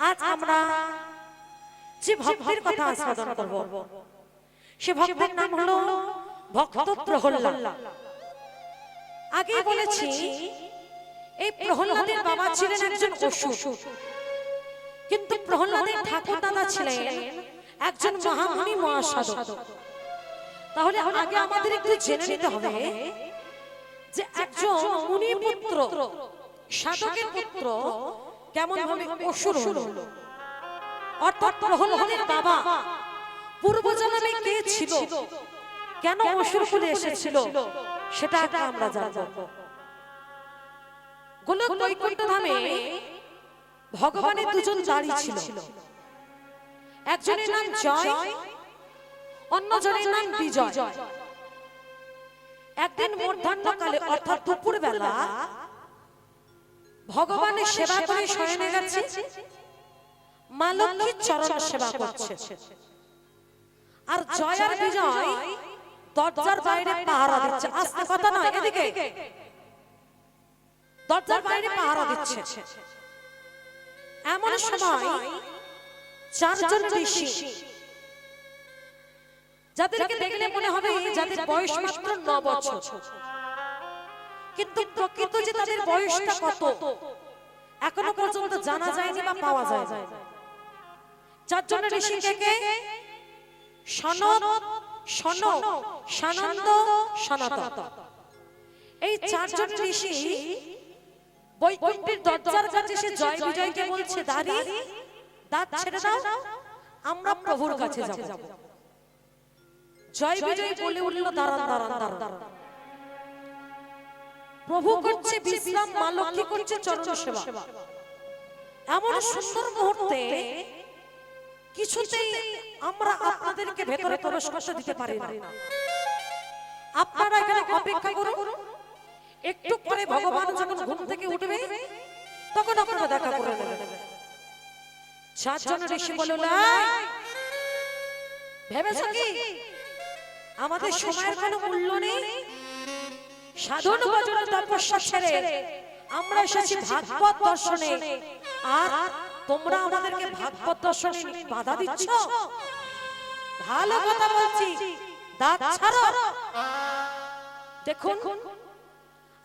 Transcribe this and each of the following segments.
আজ আমরা যে ভক্তের কথা আস্বাদন করব সে ভক্তের নাম হলো ভক্ত প্রহল্লাদ। আগে বলেছি এই প্রহল্লাদের বাবা ছিলেন একজন অসুর, কিন্তু প্রহল্লাদের ঠাকুর দাদা ছিলেন একজন মহামুনি মহাসাধক। তাহলে আগে আমাদের একটু জেনে নিতে হবে যে একজন মুনি পুত্র সাধকের পুত্র কেমন ভাবে অসুর হলো, অর্থাৎ প্রহল্লাদের বাবা পূর্বজন্মে কে ছিল, কেন অসুর কুলে এসেছিল, সেটা আমরা জানব। গোলক বৈকুণ্ঠ ধামে ভগবানের দুজন দাঁড়ি ছিল, একজনের নাম জয়, অন্যজনের নাম বিজয়। একদিন মধ্যাহ্নকালে অর্থাৎ দুপুর বেলা ভগবানের সেবা করে শয়নে গেছে, মা লক্ষ্মীর চরণ সেবা করছে। আর জয় আর বিজয় দরজার বাইরে পাহারা দিচ্ছে। আস্তে কথা না, এদিকে দরজার বাইরে পাহারা দিচ্ছে। এমন সময় চারজন ঋষি, যাদেরকে দেখলে মনে হবে যাদের বয়স মাত্র 9 বছর, কিন্তু প্রকৃত যে তাদের বয়সটা কত এখনো পর্যন্ত জানা যায়নি বা পাওয়া যায় না। চারজন ঋষি কে? সনদ, সনদ, সানন্দ, সনাতন। এই চারজন ঋষি বৈকুণ্ঠের দরজার কাছে সে জয় বিজয়কে বলছে, দাঁড়ি দাঁত ছেড়ে দাও, আমরা প্রভুর কাছে যাব। জয় বিজয় বলে উঠল, দাঁড়ান দাঁড়ান দাঁড়ান। প্রভু করছে বিশ্রাম, মা লক্ষ্মী করছে চরণ সেবা। এমন সুন্দর মুহূর্তে কিছুতেই আমরা আপনাদেরকে ভেতরে প্রবেশ করতে দিতে পারি না। আপনারা এখানে অপেক্ষা করুন, একটু পরে ভগবান যখন ঘুম থেকে উঠবে তখন আপনারা দেখা করে নেবেন। চারজন ঋষি বলল, ভেবেছো কি আমাদের সময়ের কোনো মূল্য নেই? সাধন ভজন তপস্যা ছেড়ে আমরা এসেছি ভাগবত দর্শনে, আর তোমরা আমাদেরকে ভাগবত দর্শনে বাধা দিচ্ছ? ভালো কথা বলছি, দাঁত ছাড়ো। দেখুন,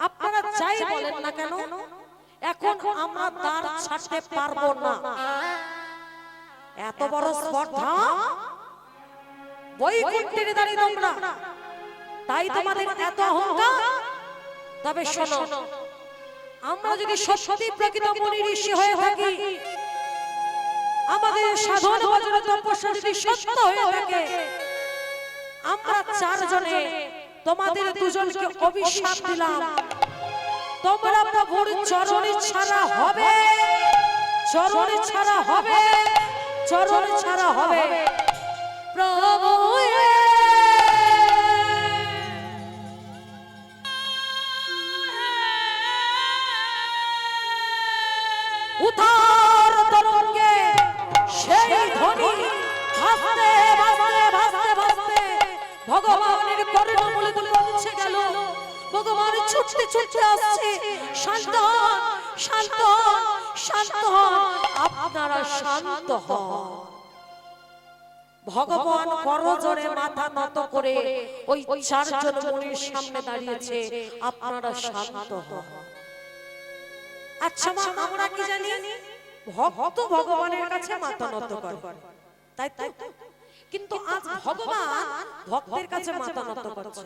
আপনারা যাই বলেন না কেন, এখন আমরা দাঁত ছাড়তে পারবো না। এত বড় স্পর্ধা, বৈকুণ্ঠের দাঁড়ি তোমরা, তাই তোমাদের এত অহংকার? তবে শোনো, আমরা যদি সত্যি প্রকৃত মুনি ঋষি হয়ে থাকি, আমাদের সাধন ভজন তপস্যা যদি সত্য হয়ে থাকে, আমরা চারজনে তোমাদের দুজনকে অভিশাপ দিলাম, তোমরা প্রভুর চরণে ছাড়া হবে, চরণে ছাড়া হবে, চরণে ছাড়া হবে। প্রভু উদ্ধার তরঙ্গে সেই ধ্বনি ভাসতে ভাসতে ভাসতে ভাসতে ভগবানের কর্ণমূলে পৌঁছে গেল। ভগবান ছুটতে ছুটতে আসছে, শান্ত হন, শান্ত হন, শান্ত হন, আপনারা শান্ত হন। ভগবান করজোড়ে মাথা নত করে ওই চারজন মুনির সামনে দাঁড়িয়েছে, আপনারা শান্ত হন। আচ্ছা মা, আমরা কি জানি ভক্ত ভগবানের কাছে মাথা নত করে, তাই তো? কিন্তু আজ ভগবান ভক্তের কাছে মাথা নত করছে।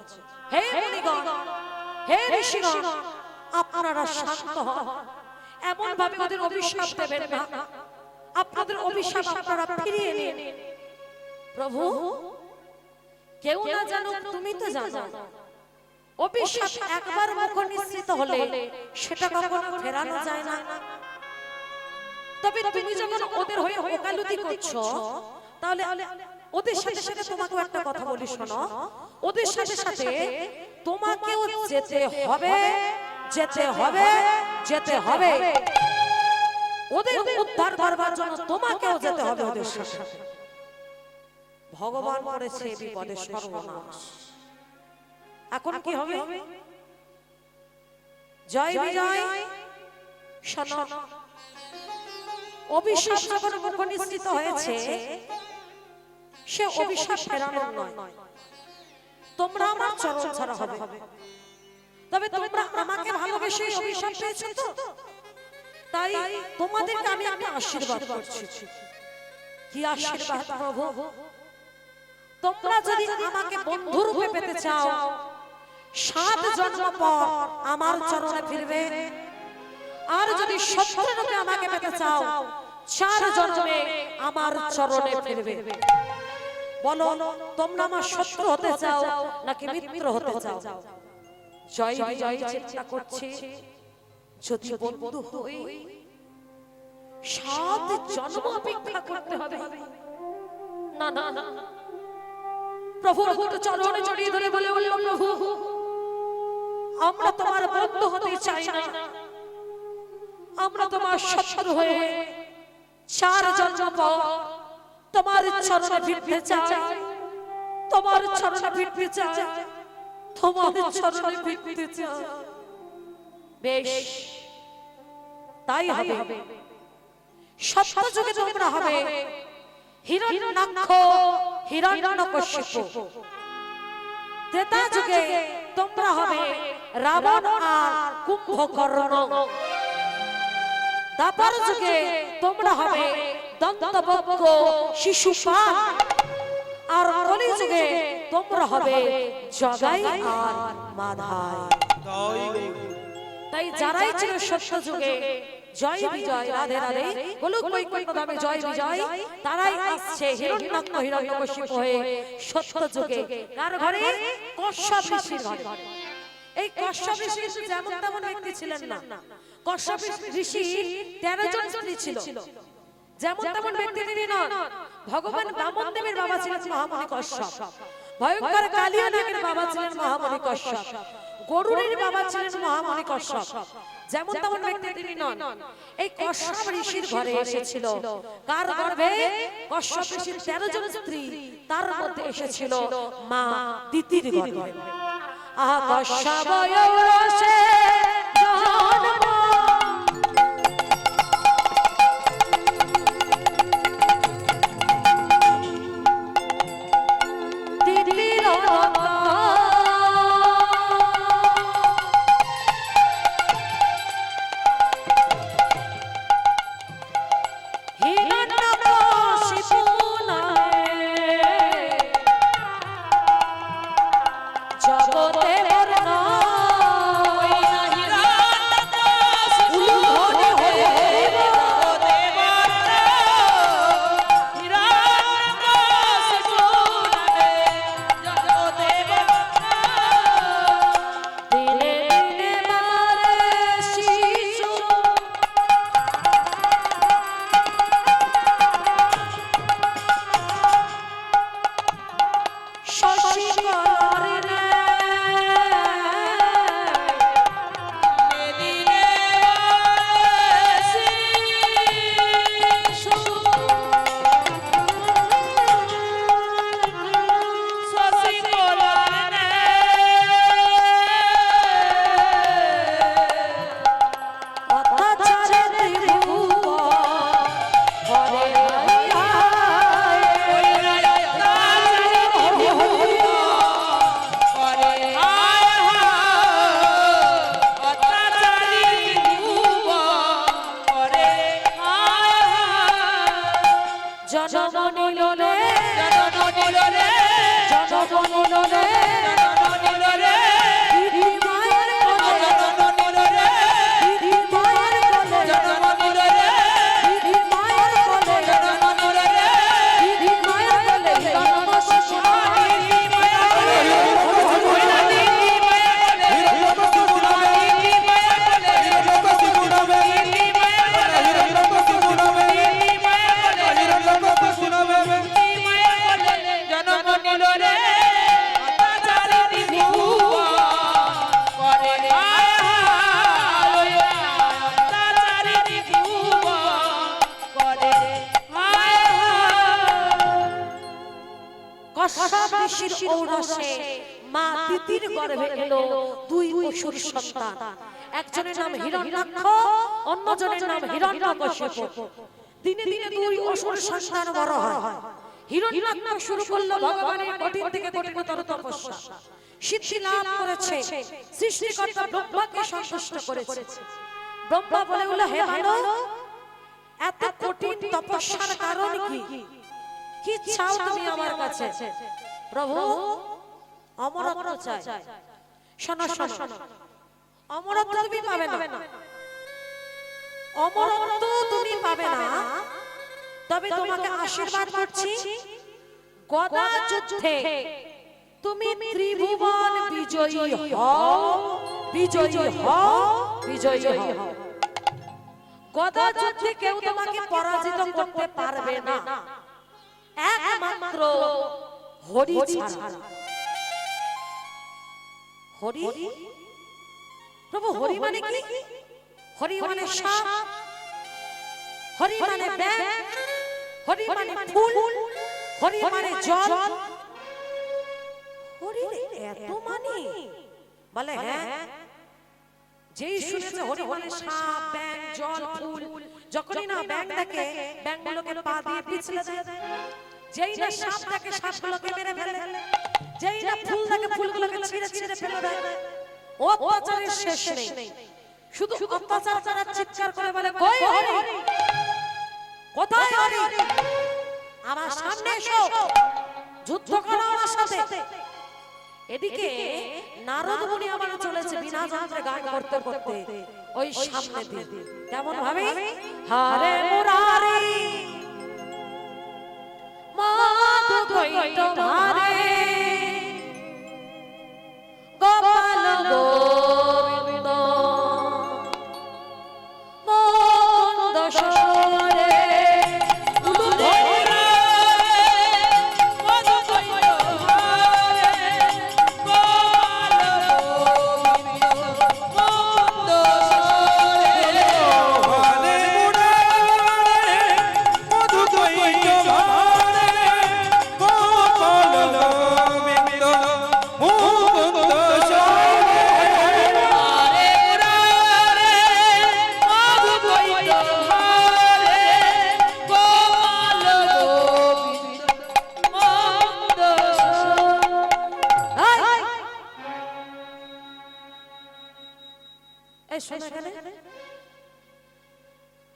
হে মুনিগণ, হে ঋষিগণ, আপনারা শান্ত হন, এমন ভাবে ওদের অভিশাপ দেবেন না, আপনাদের অভিশাপ আপনারা ফিরিয়ে নিন। প্রভু, কেউ না জানুক, তুমি তো জানো। অভিশাপ একবার মুখ নিঃসৃত হলে সেটা কখনো ফেরানো যায় না। তবে তুমি যখন ওদের হয়ে ওকালতি করছো, তাহলে ওদের সাথে সাথে তোমাকেও একটা কথা বলি, শোনো। ওদের সাথে সাথে তোমাকেও যেতে হবে, যেতে হবে, যেতে হবে। ওদের উদ্ধার করবার জন্য তোমাকেও যেতে হবে ওদের সাথে। ভগবান করেছে বিপদে সর্বনাশ। এখন কি হবে? জয় বিজয়, শোনো, অভিশাপ যখন মুখ নিঃসৃত হয়েছে, সে অভিশাপ ফেরানোর নয়। তোমরা আমার চরণ ছাড়া হবে, তবে তোমরা আমাকে ভালোবেসে অভিশাপ পেয়েছো তো, তাই তোমাদেরকে আমি আশীর্বাদ করছি। কি আশীর্বাদ প্রভু? তোমরা যদি আমাকে বন্ধু রূপে পেতে চাও, 7 জন্ম পর আমার চরণে ফিরবে। আর যদি শত্রু রূপে আমাকে পেতে চাও, 4 জন্মে আমার চরণে ফিরবে। বলো, তোমরা আমার শত্রু হতে চাও নাকি মিত্র হতে চাও? জয় বিজয় চেষ্টা করছি, যদি বন্ধু হই 7 জন্ম অপেক্ষা করতে হবে। না না না, প্রভুর চরণে জড়িয়ে ধরে বলে বললাম, প্রভু আমরা তোমার বন্ধু হতে চাই না, আমরা তোমার শত্রু হয়ে 4 জন্ম পর তোমার চরণে ফিরতে চাই, তোমার চরণে ফিরতে চাই, তোমার চরণে ফিরতে চাই। বেশ, তাই হবে। সত্য যুগে তোমরা হবে হিরণ্যাক্ষ, হিরণ্যকশিপু। ত্রেতা যুগে তোমরা হবে রাবণ আর কুম্ভকর্ণ। দ্বাপর যুগে তোমরা হবে দন্তবক্র, শিশুপাল। আর কলি যুগে তোমরা হবে জগাই আর মাধাই। তাই যারাই ছিল সত্য যুগে জয় বিজয়, রাধে রাধে, গোলক বৈকুণ্ঠ ধামে জয় বিজয়, তারাই আসছে হিরণ্যাক্ষ, হিরণ্যকশিপু হয়ে সত্য যুগে। কার ঘরে? কশ্যপ ঋষির ঘরে। এই কশ্যপ ঋষি যেমন তেমন ব্যক্তি ছিলেন না। কশ্যপ ঋষি 13 জন স্ত্রী ছিল। যেমন তেমন ব্যক্তি তিনি নন। ভগবান বামনদেবের বাবা ছিলেন মহামুনি কশ্যপ, ভয়ঙ্কর কালিয়া নাগের বাবা ছিলেন মহামুনি কশ্যপ, গরুড়ের বাবা ছিলেন মহামুনি কশ্যপ। যেমন তেমন ব্যক্তি তিনি নন। এই কশ্যপ ঋষির ঘরে এসেছিল। কার গর্ভে? কশ্যপ ঋষির 13 জন স্ত্রী, তার মধ্যে এসেছিল মা দিতির গর্ভে। আহা কশ্যপ বয়সে জন্ম, দিতির মা তিতির গর্ভে এলো 2 অসুর সন্তান। একজনের নাম হিরণ্যাক্ষ, অন্যজনের নাম হিরণ্যকশিপু। দিনে দিনে দুই অসুর সন্তান বড় হয়। হিরণ্যাক্ষ শুরু করলো ভগবানের কঠিন থেকে কঠিনতর তপস্যা, সিদ্ধি লাভ করেছে, সৃষ্টিকর্তা ব্রহ্মাকে সন্তুষ্ট করেছে। ব্রহ্মা বলে উঠল, হে মানব, এত কঠিন তপস্যার কারণ কি? কি চাও তুমি আমার কাছে? প্রভু, অমরত্ব চাই। শোনো শোনো, অমরত্ব তুমি পাবে না, অমরত্ব তুমি পাবে না। তবে তোমাকে আশীর্বাদ করছি, গদা যুদ্ধে তুমি ত্রিভুবন বিজয়ী হও, বিজয়ী হও, বিজয়ী হও। গদা যুদ্ধে কেউ তোমাকে পরাজিত করতে পারবে না, একমাত্র হরি ছাড়া। হরি, প্রভু, হরি মানে কি? হরি মানে সাপ, হরি মানে ব্যাঙ, হরি মানে ফুল, হরি মানে জল। হরি এত মানে? বলে হ্যাঁ। যেই শুনেছে হরি মানে সাপ, ব্যাঙ, জল, ফুল, যখনই না ব্যাঙ দেখে ব্যাঙগুলোকে পা দিয়ে পিছলে দেয়, যেই না সাপ দেখে সাপগুলোকে মেরে ফেলে, যেই না ফুল দেখে ফুলগুলোকে ছিঁড়ে ছিঁড়ে ফেলে দেয়। অত্যাচারের শেষ নেই, শুধু অত্যাচার করার চিৎকার করে বলে, কই হরি, কোথায় হরি? আমার সামনে এসো, যুদ্ধ করো আমার সাথে। এদিকে নারদ মুনি আমার চলেছে বিনা যন্ত্রে গান করতে করতে ওই সামনে দিয়ে। কেমন ভাবে? হরে মুরারি মাধব কইত ভারে, গোপাল গোবিন্দ মুকুন্দ সরে,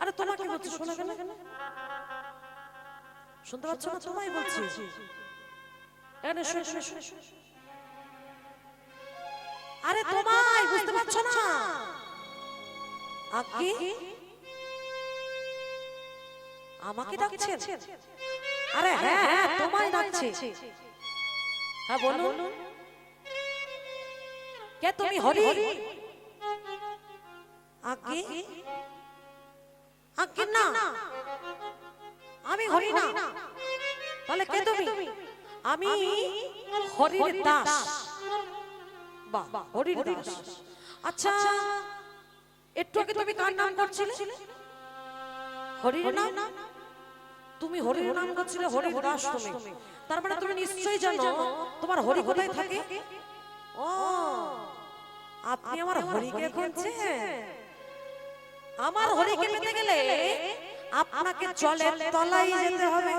আরে তোমাকে বলছি, শোনা কেন? শুনতে পাচ্ছ না? তোমায় বলছি, এখানে আরে তোমায়, বুঝতে পারছো না? আগে আমাকে ডাকছেন? আরে হ্যাঁ হ্যাঁ, তোমায় ডাকছে। হ্যাঁ বলুন, কে তুমি? হরি? আগে আগে না, আমি হরি না। তাহলে কে তুমি? আমি হরির দাস। বাহ, হরির দাস। আচ্ছা, একটু আগে তুমি কার নাম করছিলে? হরির নাম? তুমি হরির নাম করছিলে, হরির দাস তুমি। তার মানে তুমি নিশ্চয়ই জানো তোমার হরি কোথায় থাকে। ও, আপনি আমার হরিকে খুঁজছেন? আমার হরিকে পেতে গেলে আপনাকে জলের তলায় যেতে হবে।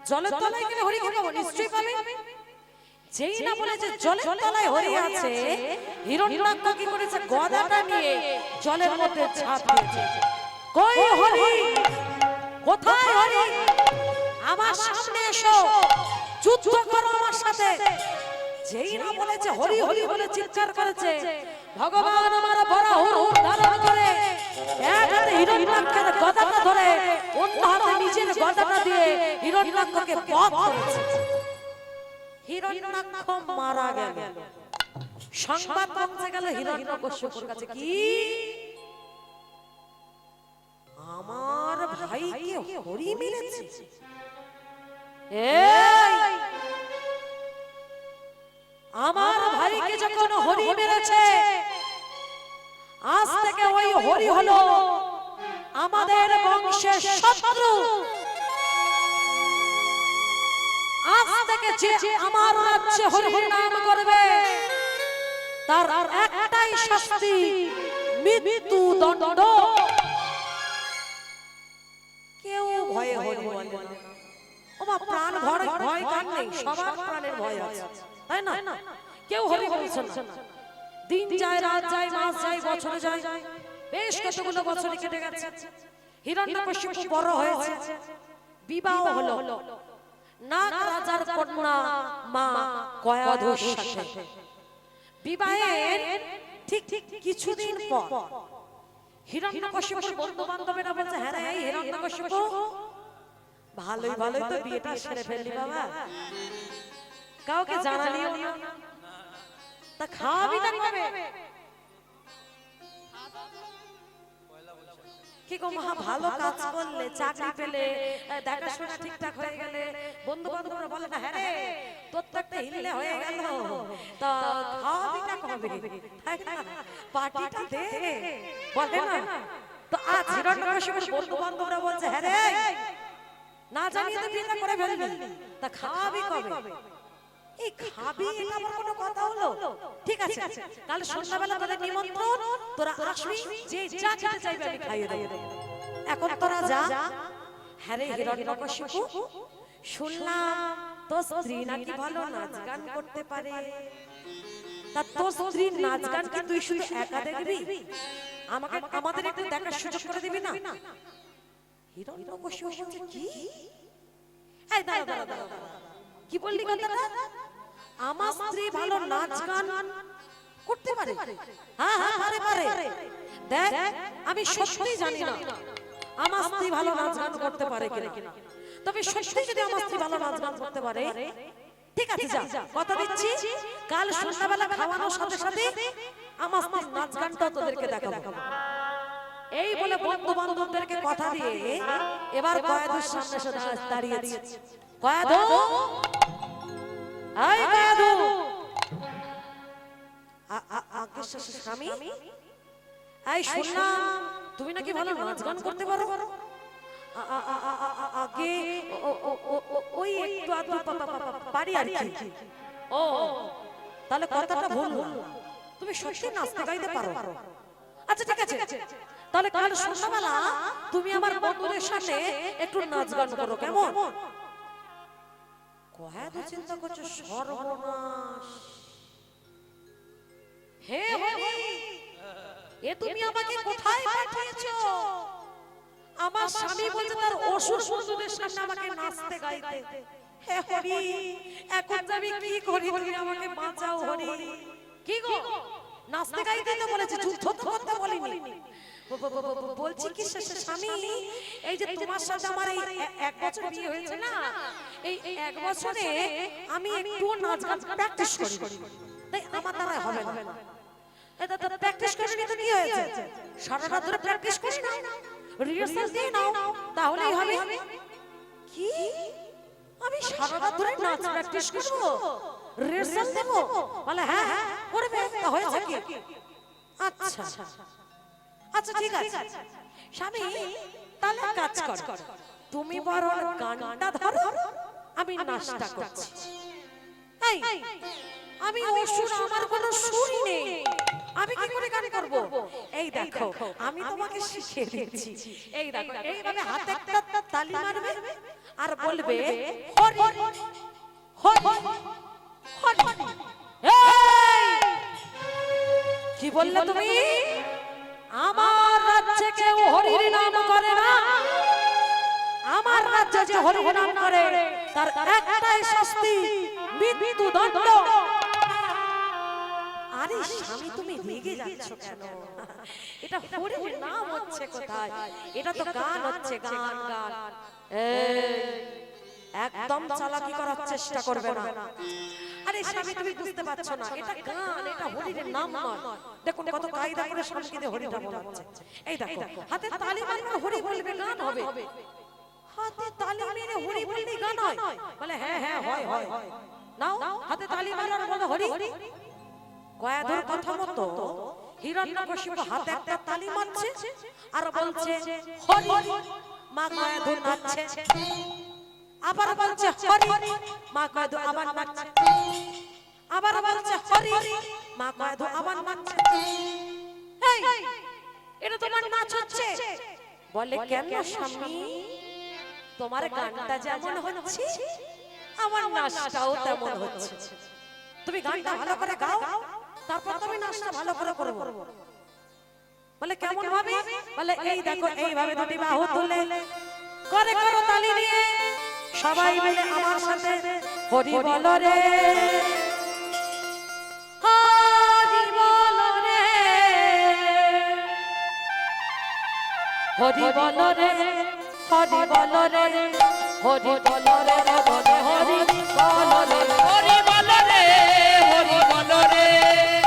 জলের তলায় গেলে হরিকে পাবো, নিশ্চয়ই পাবে। যেই না বলেছে জলের তলায় হরি আছে, হিরণ্যাক্ষ কি করেছে? গদাটা নিয়ে জলের মধ্যে ঝাঁপ দিয়েছে। কই হরি? কোথায় হরি? আমার সামনে এসো, যুদ্ধ করো আমার সাথে। যেই না বলেছে হরি হরি বলে চিৎকার করেছে, ভগবান আমার বড় হুর ধারণ করে এক হাতে হিরণ্যাক্ষের গদাটা ধরে অন্য হাতে নিজের গদাটা দিয়ে হিরণ্যাক্ষকে বধ করেছে। হিরণ্যাক্ষ মারা গেল। সংবাদ পৌঁছে গেল হিরণ্যকশিপুর কাছে, কি আমার ভাইকে হরি মেরেছে? এই, আমার ভাইকে যখন হরি মেরেছে, আজ থেকে ওই হরি হলো আমাদের বংশের শত্রু। আজ থেকে যে আমার রাজ্যে হরি নাম করবে, তার একটাই শাস্তি, মৃত্যু দণ্ড। ভয়ে হরি বলে। ও মা, প্রাণ ভয় ভয় কার নেই? সবার প্রাণের ভয় আছে, তাই না? কেউ হরি বলছে না। দিন যায়, রাত যায়, মাস যায়, বছর যায়, বেশ কতগুলো বছর কেটে গেছে। হিরণ্যকশিপু বড় হয়েছে, বিবাহ হলো নাগ রাজার কন্যা মা কয়াধুর সাথে। বিবাহের ঠিক কিছুদিন পর হিরণ্যকশিপুর বন্ধু বান্ধবেরা বলছে, হ্যাঁ রে হিরণ্যকশিপু, ভালোই তো বিয়েটা সেরে ফেললি বাবা, কাউকে জানালিও না, তা খাওয়াবি না কবে? কি গো মহা, ভালো কাজ করলে, চাকরি পেলে, দেখাশোনা ঠিকঠাক হয়ে গেলে, বন্ধু বান্ধবরা বলে না, হ্যাঁ রে তোর তো একটা হিললে হয়ে গেল, তা খাওয়াবি না কবে? পার্টিটা দে, বলে না? তো আজ হিরণ্যকশিপুর বন্ধু বান্ধবরা বলছে, হ্যাঁ রে না জানিয়ে তো বিয়েটা করে ফেলবি, তা খাওয়াবি কবে? এই খাবি, এটা আমার কোনো কথা হলো? ঠিক আছে, কাল সন্ধ্যাবেলা তোদের নিমন্ত্রণ, তোরা আসবি, যে যা খেতে চাইবে আমি খাইয়ে দেব। এখন তোরা যা। হ্যাঁ রে হিরণ্যকশিপু, শুনলাম তোর স্ত্রী নাকি ভালো নাচ গান করতে পারে, তা তোর স্ত্রীর নাচ গান কি তুই শুধু একা দেখবি? আমাদের একটু দেখার সুযোগ করে দিবি না? হিরণ্যকশিপু বলছে, কি? এই দাঁড়া, কি বললি কথাটা? আমার স্ত্রী ভালো নাচ গান করতে পারে? হ্যাঁ পারে। দেখ, আমি সত্যি জানি না আমার স্ত্রী ভালো নাচ গান করতে পারে কিনা, তবে সত্যি যদি আমার স্ত্রী ভালো নাচ গান করতে পারে, ঠিক আছে যা, কথা দিচ্ছি, কাল সন্ধ্যাবেলা খাওয়ানোর সাথে সাথে আমার স্ত্রীর নাচ গানটাও তোদেরকে দেখাবো। এই বলে বন্ধু বান্ধবদেরকে কথা দিয়ে এবার কয়াধুর সামনে এসে দাঁড়িয়েছে। কয়াধু, আই কয়াধু, স্বামী, এই শুনলাম তুমি নাকি ভালো নাচ গান করতে পারো। আগে ওই একটু আধটু পারি আর কি। ও, তাহলে কথাটা ভুল, তুমি সত্যি নাচতে গাইতে পারো? আচ্ছা ঠিক আছে, তাহলে কাল সন্ধ্যাবেলা তুমি আমার বন্ধুদের সামনে একটু নাচ গান করো, কেমন? কয়াধু চিন্তা করছো, সর্বনাশ, হে হরি, এ তুমি আমাকে কোথায় পাঠিয়েছো? আমার স্বামী বলছে তার অসুর বন্ধুদের সামনে আমাকে নাচতে গাইতে। হে হরি, এখন আমি কি করি? তুমি আমাকে বাঁচাও হরি। কি গো, নাচতে গাইতে তো বলেছি, যুদ্ধ তো করতে বলিনি। বলছি কি স্বামী, এই যে তোমার সাথে আমার এই 1 বছর বিয়ে হয়েছে না, এই 1 বছরে আমি একটু নাচ গান প্র্যাকটিস করি, তাই আমার দ্বারা হবে না। এটা তো প্র্যাকটিস করনি তো কি হয়েছে? সারা রাত ধরে প্র্যাকটিস করি না, রিহার্সাল দিয়ে নাও, তাহলেই হবে। কি, আমি সারা রাত ধরে নাচ প্র্যাকটিস করব, রিহার্সাল দেব? বলে হ্যাঁ করবে, তা হয়েছে কি? আচ্ছা ঠিক আছে স্বামী, তাহলে কাজ কর, তুমি বরং গানটা ধরো, আমি নাচটা করছি। এই আমি অসুর, আমার কোনো সুরই নেই, আমি কি করে গান করব? এই দেখো আমি তোমাকে শিখিয়ে দিচ্ছি। এই দেখো, এইভাবে হাতে একটা তালি মারবে আর বলবে হরি হরি হরি। এই কি বললে তুমি? আমার রাজ্যে কেউ হরির নাম করে না। আমার রাজ্যে যে হরির নাম করে তার একটাই শাস্তি, মৃত্যু দণ্ড। আরে স্বামী, তুমি রেগে যাচ্ছ কেন? এটা হরির নাম হচ্ছে কোথায়? এটা তো গান হচ্ছে, গান। একদম চালাকি করার চেষ্টা করবে না। আরে স্বামী, তুমি বুঝতে পারছো না, এটা গান, এটা হরির নাম নয়। দেখুন কত কায়দা করে স্বামীকে হরিটা বলা হচ্ছে। এই দেখো, হাতে তালি মারলে হরি বলবে, গান হবে। হাতে তালি মেরে হরি বললে গান হয়? বলে হ্যাঁ হয়। নাও হাতে তালি মারার বলে হরি। কয়াধুর কথা মতো হিরণ্যকশিপু হাতে একটা তালি মারছে আর বলছে হরি। মা কয়াধু নাচছে, আবার বলছে হরি। মা কয়াধু আবার নাচছে, আবার বলছে হরি। মা কয়াধু আবার নাচছে। এই এটা তোমার নাচ হচ্ছে? বলে কেন স্বামী, তোমার গানটা যেমন হচ্ছে আমার নাচটাও তেমন হচ্ছে। তুমি গানটা ভালো করে গাও, তারপর তুমি নাচটা ভালো করে করবো। বলে কেমন ভাবে? বলে এই দেখো এইভাবে দুটি বাহু তুলে করে করো তালি নিয়ে সবাই মিলে আমার সাথে হরি বল রে, হরি বল রে, হরি বল রে, হরি বল রে, হরি বল রে, বলে হরি বল রে, হরি বল রে, হরি বল রে,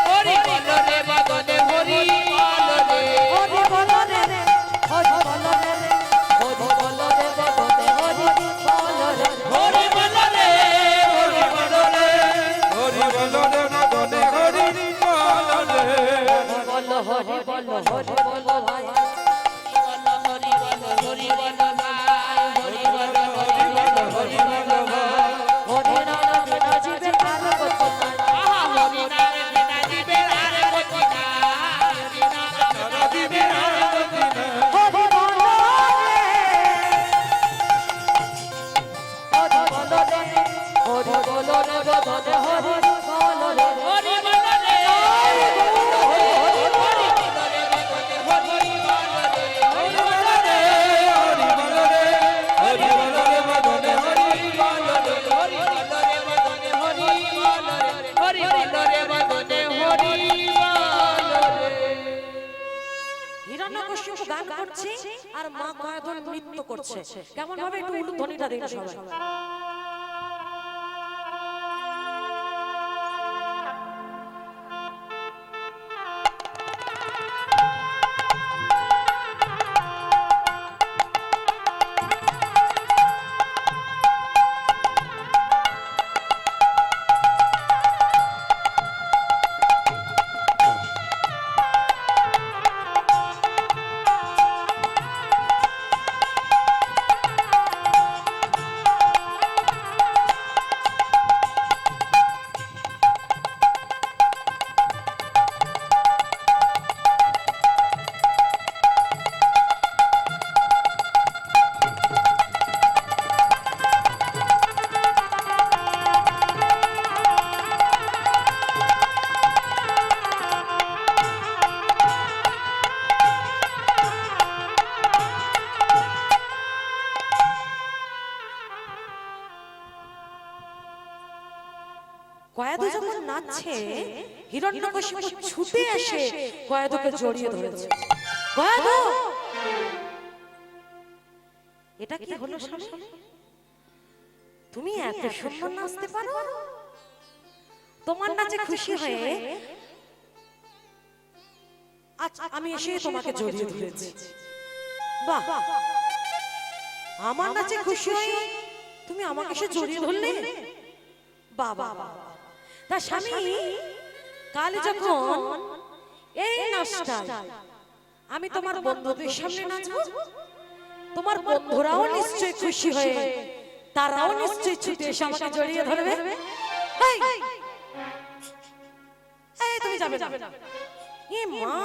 হরি বল রে, বদনে হরি বল রে, হরি বল রে, হরি বল রে, হরি বল রে, বলে হরি বল রে, হরি বল রে, হরি বল রে, হরি বল রে বদনে হরি বল রে, বল হরি বল, হরি বল ভাই, হরি বল, হরি বল ভাই, হরি বল, হরি বল, হরি বল ভাই, হরি নাম বিনা জীবে আর কত নাই, আহা হরি নাম বিনা জীবে আর গতি নাই, হরি নাম সারা দিবে আর গতি নাই। হরি বল রে, হরি বল রে, হরি বল রে, বদনে হরি বল রে, হরি বল রে, হরি বল রে, বদনে হরি বল রে, হরি বল রে, হরি বল রে, হরি বল রে বদনে হরি বল রে, হরি বল রে, বদনে হরি বল রে, হরি বল রে, বদনে হরি বল রে। হিরণ্যকশিপু গান করছে আর মা কয়াধন নৃত্য করছে। কেমন ভাবে একটু উলুধ্বনিটা দিন সবাই। কয়াধু যখন নাচছে হিরণ্যকশিপু ছুটে এসে কয়াধুকে জড়িয়ে ধরেছে। কয়াধু, এটা কি হলো স্বামী? তুমি এত সুন্দর নাচতে পারো? তোমার নাচে খুশি হয়ে আজ আমি এসে তোমাকে জড়িয়ে ধরেছি। বাহ, আমার নাচে খুশি হয়ে তুমি আমাকে এসে জড়িয়ে ধরলে? বাবা, তা স্বামী কাল যখন এই নাচটা আমি তোমার বন্ধুদের সামনে নাচবো, তোমার বন্ধুরাও নিশ্চয়ই খুশি হয়ে তারাও নিশ্চয়ই ছুটে এসে আমাকে জড়িয়ে ধরবে। এই, এই তুমি যাবে না। এ মা,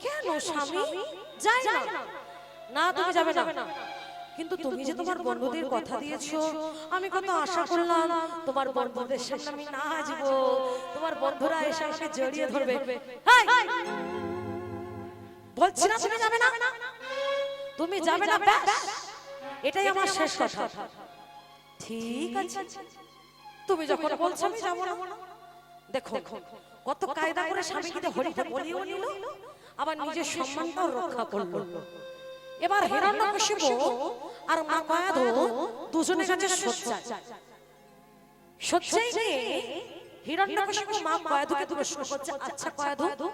কেন স্বামী? যাই না। না তুমি যাবে না। কিন্তু তুমি যে তোমার বন্ধুদের কথা দিয়েছো, আমি কত আশা করলাম তোমার বন্ধুদের সামনে আমি নাচবো, তোমার বন্ধুরা এসে আমাকে জড়িয়ে ধরবে। বলছি না তুমি যাবে না, তুমি যাবে না, ব্যাস এটাই আমার শেষ কথা। ঠিক আছে, তুমি যখন বলছো আমি যাবো না। দেখো কত কায়দা করে স্বামীকে হরিটা বলিও নিল, আবার নিজের সম্মানটাও রক্ষা করলো। এবার হিরণ্যকশিপু আর মা কয়াধু দুজনে গেছে সজ্জায় গিয়ে হিরণ্যকশিপু মা কয়াধুকে প্রশ্ন করছে, আচ্ছা কয়াধু,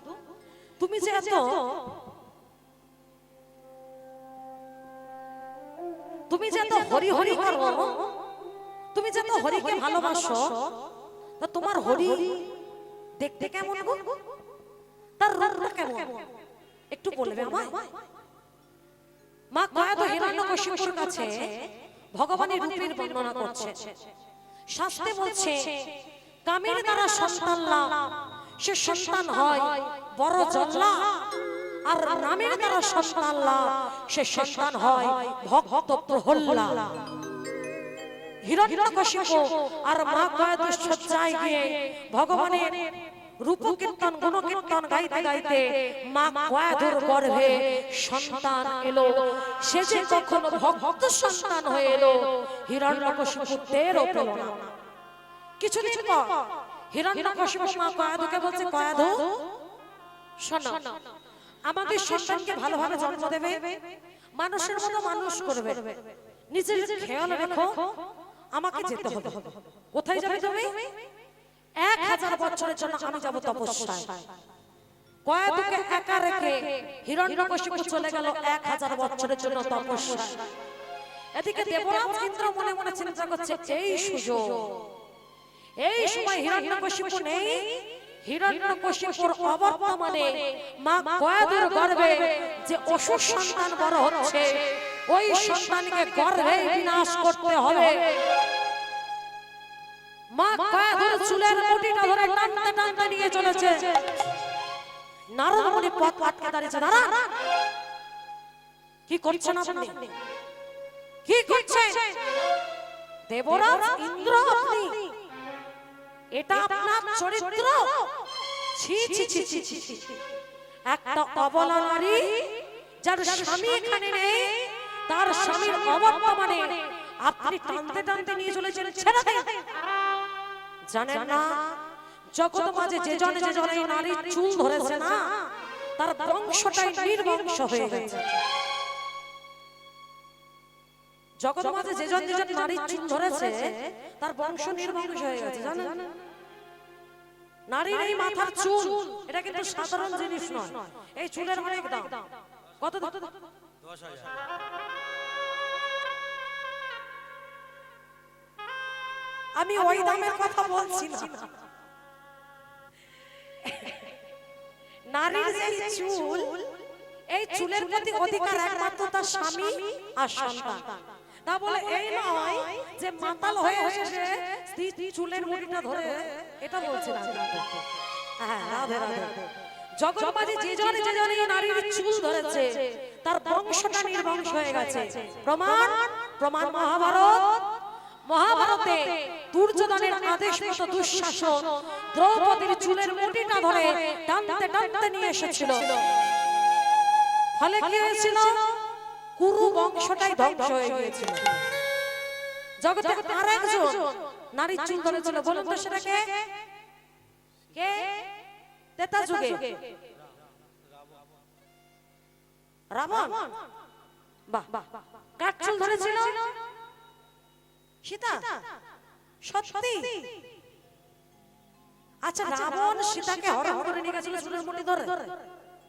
তুমি যে এত হরি হরি করো, তুমি যে এত হরিকে ভালোবাসো, তা তোমার হরি দেখতে কেমন গো? তার রূপটা কেমন একটু বলবে আমায়? মা কয়াধু হিরণ্যকশিপুর কাছে ভগবানের রূপের বর্ণনা করছে। শাস্ত্রে বলছে কামের দ্বারা সন্তান লাভ, সে সন্তান হয় বড় জল্লা, আর নামের দ্বারা সন্তান লাভ, সে সন্তান হয় ভক্ত প্রহ্লাদ। হিরণ্যকশিপু আর মা কয়াধু সজ্জায় গিয়ে ভগবানের রূপ কীর্তন গুণ কীর্তন গাইতে গাইতে মা কয়াধুর গর্ভে সন্তান এলো। সে যে কখন ভক্ত সন্তান হয়ে এলো, হিরণ্যকশিপু টেরও পেল না। কিছুদিন পর হিরণ্যকশিপু মা কয়াধুকে বলছে, কয়াধু শোনো, আমাদের সন্তানকে ভালোভাবে জন্ম দেবে, মানুষের মতো মানুষ করবে, নিজের খেয়াল রেখো, আমাকে যেতে হবে। কোথায় যাবে তুমি? 1000 বছরের জন্য আমি যাব তপস্যায়। কয়াধুকে একা রেখে হিরণ্যকশিপু চলে গেল 1000 বছরের জন্য তপস্যায়। এদিকে দেবরাজ ইন্দ্র মনে মনে চিন্তা করছে, এই সুযোগ, এই সময় হিরণ্যকশিপু নেই। হিরণ্যকশিপুর অবর্তমানে মা কয়াধুর গর্ভে যে অসুর সন্তান বড় হচ্ছে, ওই সন্তানকে গর্ভে বিনাশ করতে হবে। মা কয়াধুর চুলের মুঠিটা ধরে টানতে টানতে নিয়ে চলেছে। নারদ মুনি পথ আটকে দাঁড়িয়েছে। দাঁড়ান, কি করছেন আপনি? কি করছেন? দেবরাজ ইন্দ্র আপনি, এটা আপনার চরিত্র? ছি ছি ছি ছি ছি, একটা অবলা নারী যার স্বামী এখানে নেই, তার স্বামীর অবর্তমানে আপনি টানতে টানতে নিয়ে চলেছেন। ছেড়ে দেন। জানেন না, জগৎ মাঝে যে জনে এই নারীর চুল ধরেছে না, তার বংশটাই নির্বংশ হয়ে গেছে। জগৎ মাঝে যে জন নারীর চুল ধরেছে, তার বংশ নির্বংশ হয়ে গেছে। জানেন, নারীর এই মাথার চুল, এটা কিন্তু সাধারণ জিনিস নয়। এই চুলের অনেক দাম। কত? 10,000। আমি ওই দামের কথা বলছি না। নারীর এই চুল, এই চুলের প্রতি অধিকার একমাত্র তার স্বামী আর সন্তান। তা বলে এই নয় যে মাতাল হয়ে এসে স্ত্রী চুলের মুঠিটা ধরে, এটা বলছি না। হ্যাঁ, রাধে রাধে। জগৎ মাঝে যে জনে এই নারীর চুল ধরেছে, তার বংশটা নির্বংশ হয়ে গেছে। প্রমাণ মহাভারতে দুর্যোধনের আদেশ মতো দুঃশাসন দ্রৌপদীর চুলের মুঠিটা ধরে টানতে টানতে নিয়ে এসেছিল। ফলে কি হয়েছিল? কুরু বংশটাই ধ্বংস হয়ে গিয়েছিল। জগতে আর একজন নারীর চুল ধরেছিল, বলুন তো সেটা কে? কে? ত্রেতা যুগে রাবণ। বাহ, কার চুল ধরেছিল? সীতা। সত্যি? আচ্ছা, রাবণ সীতাকে হরণ করে নিয়ে গেছিল চুলের মুঠি ধরে?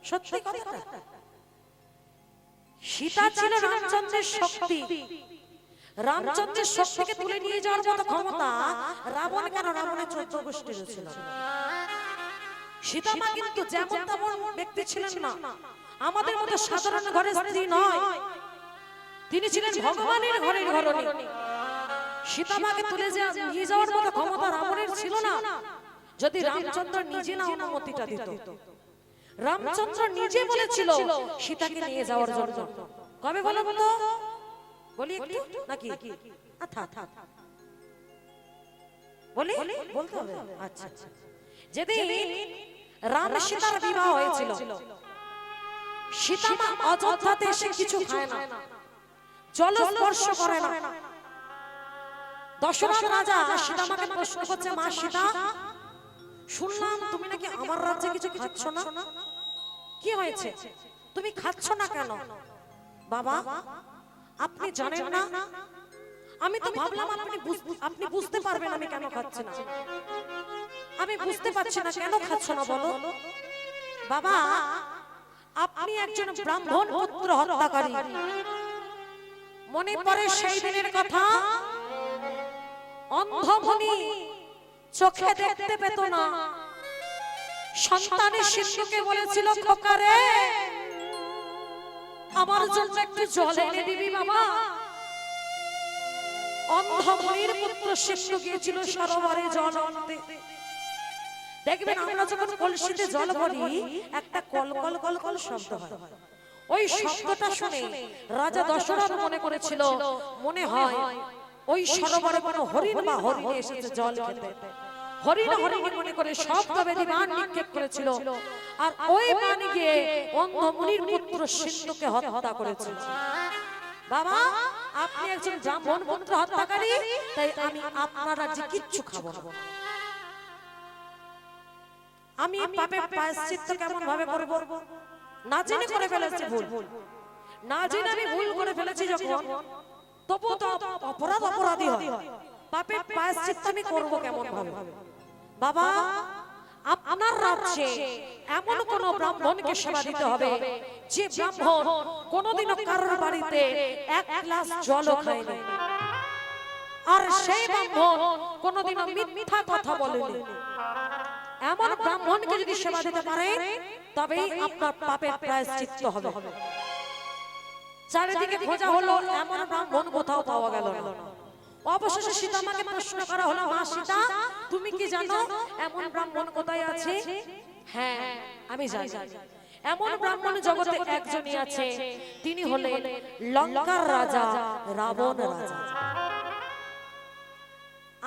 সত্যি কথা? সীতা ছিল রামচন্দ্রের শক্তি। রামচন্দ্রের শক্তিকে তুলে নিয়ে যাওয়ার মতো ক্ষমতা রাবণ কেন? রাবণের 14 গোষ্ঠীর ছিল। সীতা মা কিন্তু যেমন তেমন ব্যক্তি ছিলেন না, আমাদের মতো সাধারণ ঘরের স্ত্রী নয়। তিনি ছিলেন ভগবানের ঘরের ঘরণী। সীতা মাকে তুলে নিয়ে যাওয়ার মতো ক্ষমতা রাবণের ছিল না, যদি রামচন্দ্র নিজে না অনুমতিটা দিত। রামচন্দ্র নিজে বলেছিল সীতাকে নিয়ে যাওয়ার জন্য। কবে বলো তো? বলি একটু নাকি? বলি, বলতে হবে। আচ্ছা, যেদিন রাম সীতার বিবাহ হয়েছিল, সীতা মা অযোধ্যাতে এসে কিছু খায় না, জল স্পর্শ করে না। দশরথ রাজা সীতা মাকে প্রশ্ন করছে, মা সীতা, শুনলাম তুমি নাকি আমার রাজ্যে কিছু খাচ্ছ না, কি হয়েছে? তুমি খাচ্ছ না কেন? বাবা, আপনি জানেন না, আমি তো ভাবলাম আপনি বুঝতে পারবেন আমি কেন খাচ্ছি না। আমি বুঝতে পারছি না কেন খাচ্ছ না, বলো। বাবা, আপনি একজন ব্রাহ্মণ পুত্র হত্যাকারী। মনে পড়ে সেই দিনের কথা, অন্ধমণি চোখে দেখতে পেত না, সন্তানের শিশুকে বলেছিল, খোকারে আমার জন্য একটু জল এনে দিবি বাবা। অন্ধমণির পুত্র শিশু গিয়েছিল সরোবরে জল আনতে। দেখবেন আমরা যখন কলসিতে জল ভরি একটা কল কল কল কল শব্দ হয়। ওই শব্দটা শুনে রাজা দশরথ মনে করেছিল মনে হয় ওই সরোবরে কোনো হরিণ বা হরিণ এসেছে জল খেতে। হরিণ হরিণ মনে করে শব্দবেদী বাণ নিক্ষেপ করেছিল, আর ওই বাণ গিয়ে অন্ধ মুনির পুত্র সিন্ধুকে হত্যা করেছিল। বাবা, আপনি একজন ব্রাহ্মণ পুত্র হত্যাকারী, তাই আমি আপনার রাজ্যে কিচ্ছু খাবো না। আমি পাপের প্রায়শ্চিত্ত কেমন ভাবে করব? না জেনে করে ফেলেছি ভুল, না জেনে আমি ভুল করে ফেলেছি যখন, তবু তো অপরাধী হয়। পাপের প্রায়শ্চিত্ত আমি করব কেমন ভাবে? বাবা, আপনার রাজ্যে এমন কোন ব্রাহ্মণকে সেবা দিতে হবে যে ব্রাহ্মণ কোনোদিনও কারোর বাড়িতে এক গ্লাস জলও খায়নি, আর সেই ব্রাহ্মণ কোনোদিনও মিথ্যা কথা বলেনি। এমন ব্রাহ্মণকে যদি সেবা দিতে পারে তবেই আপনার পাপের প্রায়শ্চিত্ত হবে। চারিদিকে খোঁজা হলো, এমন ব্রাহ্মণ কোথাও পাওয়া গেল না। অবশেষে সীতামাকে প্রশ্ন করা হলো, মা সীতা, তুমি কি জানো এমন ব্রাহ্মণ কোথায় আছে? হ্যাঁ, আমি জানি। এমন ব্রাহ্মণ জগতে একজনই আছে, তিনি হলেন লঙ্কার রাজা রাবণ রাজা।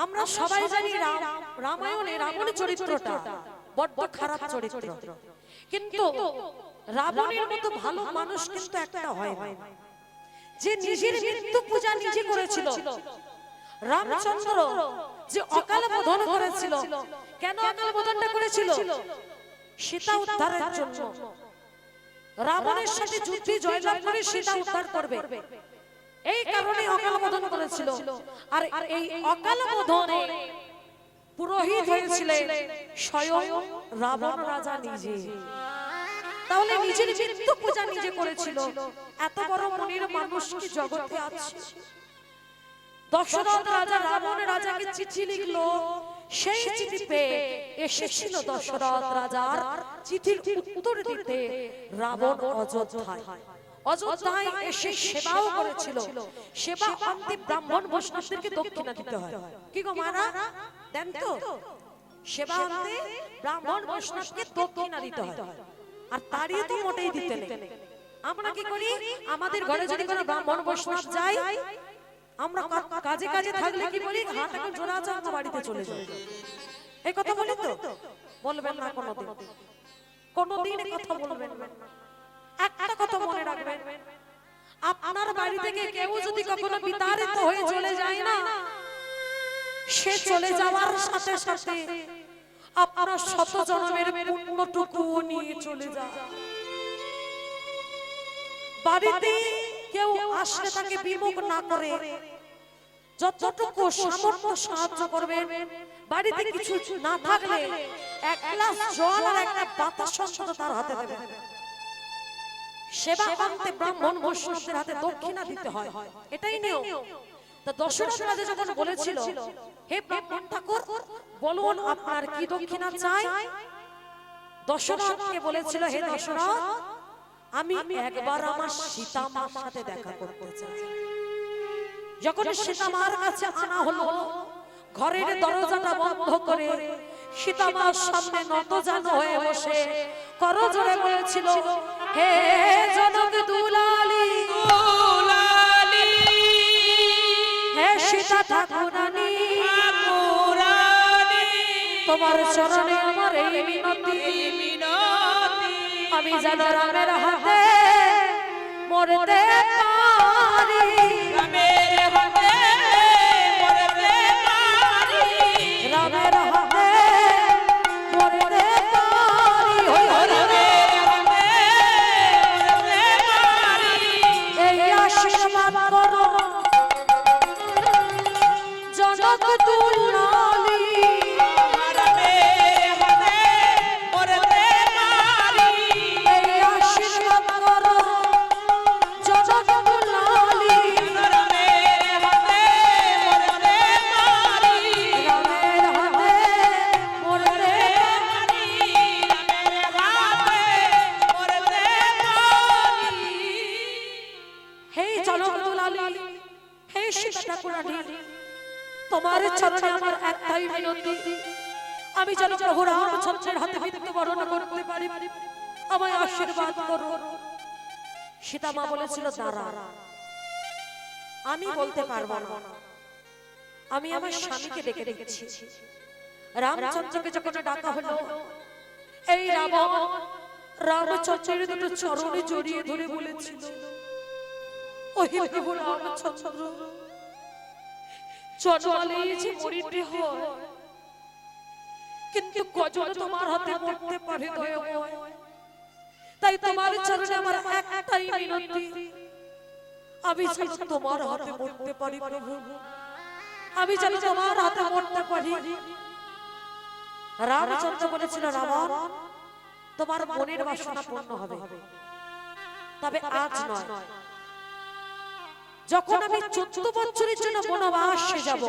আমরা সবাই জানি রামায়ণে রাবণের চরিত্রটা বড্ড খারাপ চরিত্র, কিন্তু রাবণের মতো ভালো মানুষ কিন্তু একটা হয় না, যে নিজের মৃত্যু পূজা নিজে করেছিল। রামচন্দ্র যে অকাল বোধন করেছিল, কেন অকাল বোধনটা করেছিল? সীতা উদ্ধারের জন্য। রাবণের সাথে যুদ্ধে জয়লাভ করে সীতা উদ্ধার করবে, এই কারণে অকাল বোধন করেছিল। আর এই অকাল বোধনে পুরোহিত হয়েছিলেন স্বয়ং রাবণ রাজা নিজে। তাহলে নিজের মৃত্যু পূজা নিজে করেছিল। এত বড় মনের মানুষ কি জগতে আছে? দশরথ রাজা রাবণ রাজাকে চিঠি লিখলো, সেই চিঠি পেয়ে এসেছিল দশরথ রাজার চিঠির উত্তর দিতে রাবণ অযোধ্যায় এসে সেবাও করেছিল। সেবা অন্তে ব্রাহ্মণ বৈষ্ণবদেরকে দক্ষিণা দিতে হয়। কি গো মারা, দেন তো? সেবা অন্তে ব্রাহ্মণ বৈষ্ণবকে দক্ষিণা দিতে হয়, আর তারই তো মোটেই দিতে নেই। আমরা কি করি? আমাদের ঘরে যদি কোনো ব্রাহ্মণ বৈষ্ণব যায়, আমরা কাজে কাজে থাকলে কি বলি? হাত এখন জোড়া আছে, আমরা বাড়িতে চলে যাই। এই কথা বলি তো? বলবেন না কোনোদিন, কোনোদিন এই কথা বলবেন না। একটা কথা মনে রাখবেন, আপনার বাড়ি থেকে কেউ যদি কখনো বিতাড়িত হয়ে চলে যায় না, সে চলে যাওয়ার সাথে সাথে আপনার শত জন্মের পুণ্যটুকু নিয়ে চলে যায়। বাড়িতে কেউ আসলে তাকে বিমুখ না করে যতটুকু সামর্থ্য সাহায্য করবেন। বাড়িতে কিছু না থাকলে এক গ্লাস জল আর একটা বাতাস অন্তত তার হাতে দেবেন। সেবা অন্তে ব্রাহ্মণ বৈষ্ণবদের হাতে দক্ষিণা দিতে হয়, এটাই নিয়ম। তো দশরথ রাজা যখন বলেছিল, হে ব্রাহ্মণ ঠাকুর, বলুন আপনার কি দক্ষিণা চাই? দশরথকে বলেছিল, হে দশরথ, আমি একবার আমার সীতা মার সাথে দেখা করতে চাই। যখন সীতা মার কাছে আনা হলো, ঘরের দরজাটা বন্ধ করে সীতা মার সামনে নতজানু হয়ে বসে করজোড়ে বলেছিল, হে জনক দুলালী, হে সীতা ঠাকুরানী, তোমার চরণে আমার এই মিনতি, আমি যেন রামের হাতে মরতে পারি, রামের হাতে মরতে পারি, রামের হাতে মরতে পারি, রামের হাতে মরতে পারি। এই আশীর্বাদ করো জনক দুলালী, রামের হাতে মরতে পারি। এই আশীর্বাদ করো জনক দুলালী, রামের হাতে মরতে পারি, রামের হাতে মরতে পারি, রামের হাতে মরতে পারি। হে জনক দুলালী, হে সীতা ঠাকুরানী, তোমার চরণে আমার একটাই বিনতি, আমি যেন প্রভু রামচন্দ্রের হাতে মৃত্যুবরণ করতে পারি, আমায় আশীর্বাদ করো। সীতা মা বলেছিল, দাঁড়া, আমি বলতে পারবো না, আমি আমার স্বামীকে ডেকে রেখেছি। রামচন্দ্রকে যখন ডাকা হলো, এই রাবণ রামচন্দ্রের দুটো চরণে জড়িয়ে ধরে বলেছিল, ওহে প্রভু রামচন্দ্র, জন্মালেই যে মরিতে হয়, কিন্তু কজন তোমার হাতে মরতে পারে দয়াময়, তাই তোমার চরণে আমার একটাই মিনতি, আমি যেন তোমার হাতে মরতে পারি প্রভু, আমি যেন তোমার হাতে মরতে পারি। রামচন্দ্র বলেছিল, রাবণ, তোমার মনের বাসনা পূর্ণ হবে, তবে আজ নয়, যখন আমি 14 বছরের জন্য বনবাসে যাব।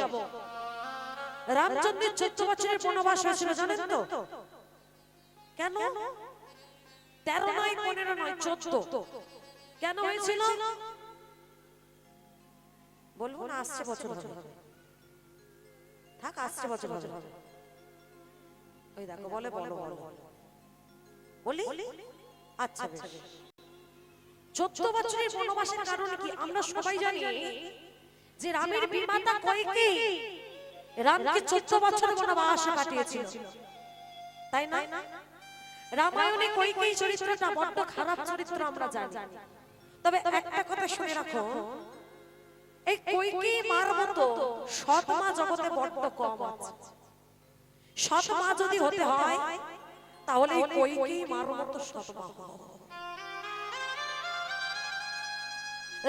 রামচন্দ্রের 14 বছরের বনবাস হয়েছিল জানেন তো? কেন? 13 নয়, 15 নয়, 14 কেন হয়েছিল বলবো না, আসছে বছর হবে, থাক আসছে বছর হবে। ওই দেখো বলে বলো বলি, আচ্ছা বেশ। 14 বছরের বনবাসের কারণ কি আমরা সবাই জানি, যে রামের বিমাতা কইকেয়ী রামকে 14 বছর বনবাসে পাঠিয়েছিল, তাই না? রামায়ণে কইকেয়ী চরিত্রটা বড্ড খারাপ চরিত্র আমরা জানি, তবে একটা কথা শুনে রাখো, এই কইকেয়ী মার মতো সৎ মা জগতে বড্ড কম আছে। সৎ মা যদি হতে হয়, তাহলে এই কইকেয়ী মার মতো সৎ মা হবে।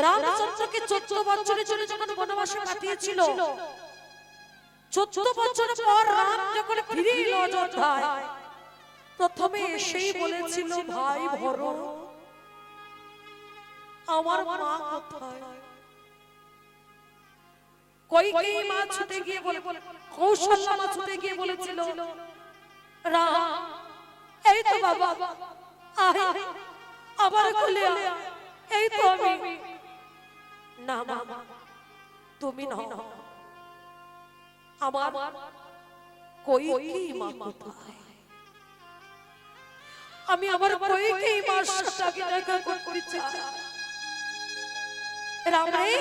রামচন্দ্রকে 14 বছরের জন্য যখন বনবাসে পাঠিয়েছিল, 14 বছর পর রাম যখন ফিরে এলো অযোধ্যায়, প্রথমে এসেই বলেছিল, ভাই ভরত, আমার মা কোথায়? কইকেয়ী মা ছুটে গিয়ে বলে, কৌশল্যা মা ছুটে গিয়ে বলেছিল, রাম, এই তো বাবা, আয় আবার কোলে আয়, এই তো আমি। না মা, তুমি না, আমার কইকেয়ী মা কোথায়? আমি আমার কইকেয়ী মার সাথে দেখা করতে চাই। রাম রে,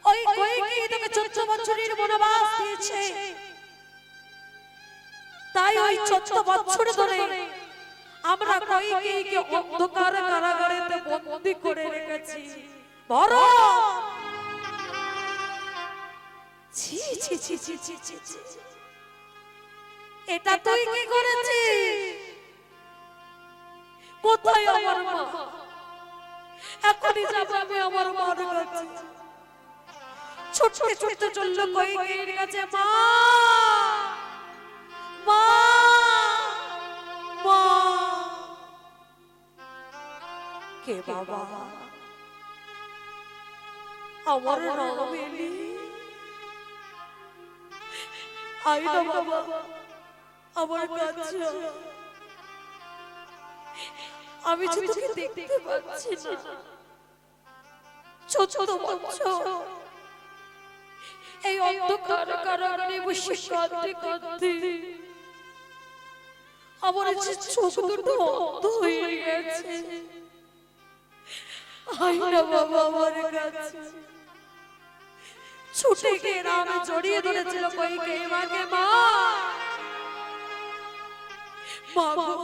ওই কইকেয়ী তোকে 14 বছরের বনবাস দিয়েছে, তাই ওই 14 বছর ধরে আমরা কইকেয়ীকে অন্ধকার কারাগারেতে বন্দী করে রেখেছি। ভরত, ছি ছি ছি ছি ছি ছি ছি, এটা তুই কি করেছিস? কোথায় আমার মা? এখনই যাব আমি আমার মার কাছে। ছুটতে ছুটতে চলল কইকেয়ীর কাছে, মা মা মা। কে বাবা? আমার নাম এলি, আই না বাবা আমার কাছে। আমি যে তোকে দেখতে পাচ্ছি না, 14 বছর এই অন্ধকার কারাগারে বসে কাঁদতে কাঁদতে আমার যে চোখ দুটো অন্ধ হয়ে গেছে। আই না বাবা আমার কাছে। ছুটে গিয়ে রাম জড়িয়ে ধরেছিল কইকেয়ী মাকে, মা মা গো,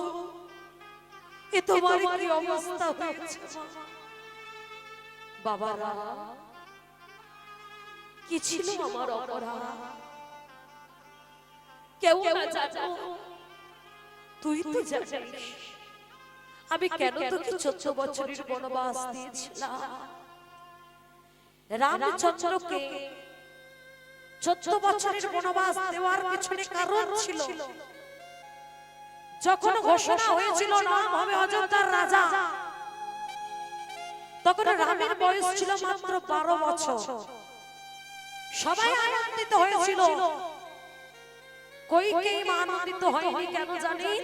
এ তোমার কি অবস্থা হয়েছে? বাবারা, কি ছিল আমার অপরাধ? কেউ না জানো, তুই তো জানিস আমি কেন তোকে 14 বছরের বনবাস দিয়েছিলাম। রামচন্দ্রকে 14 বছরের বনবাস দেওয়ার পিছনে কারণ ছিল, যখন ঘোষণা হয়েছিল রাম হবে অযোধ্যার রাজা, তখন রামের বয়স ছিল মাত্র 12 বছর। সবাই আনন্দিত হয়েছিল, কইকেয়ী মা আনন্দিত হয়নি। কেন জানেন?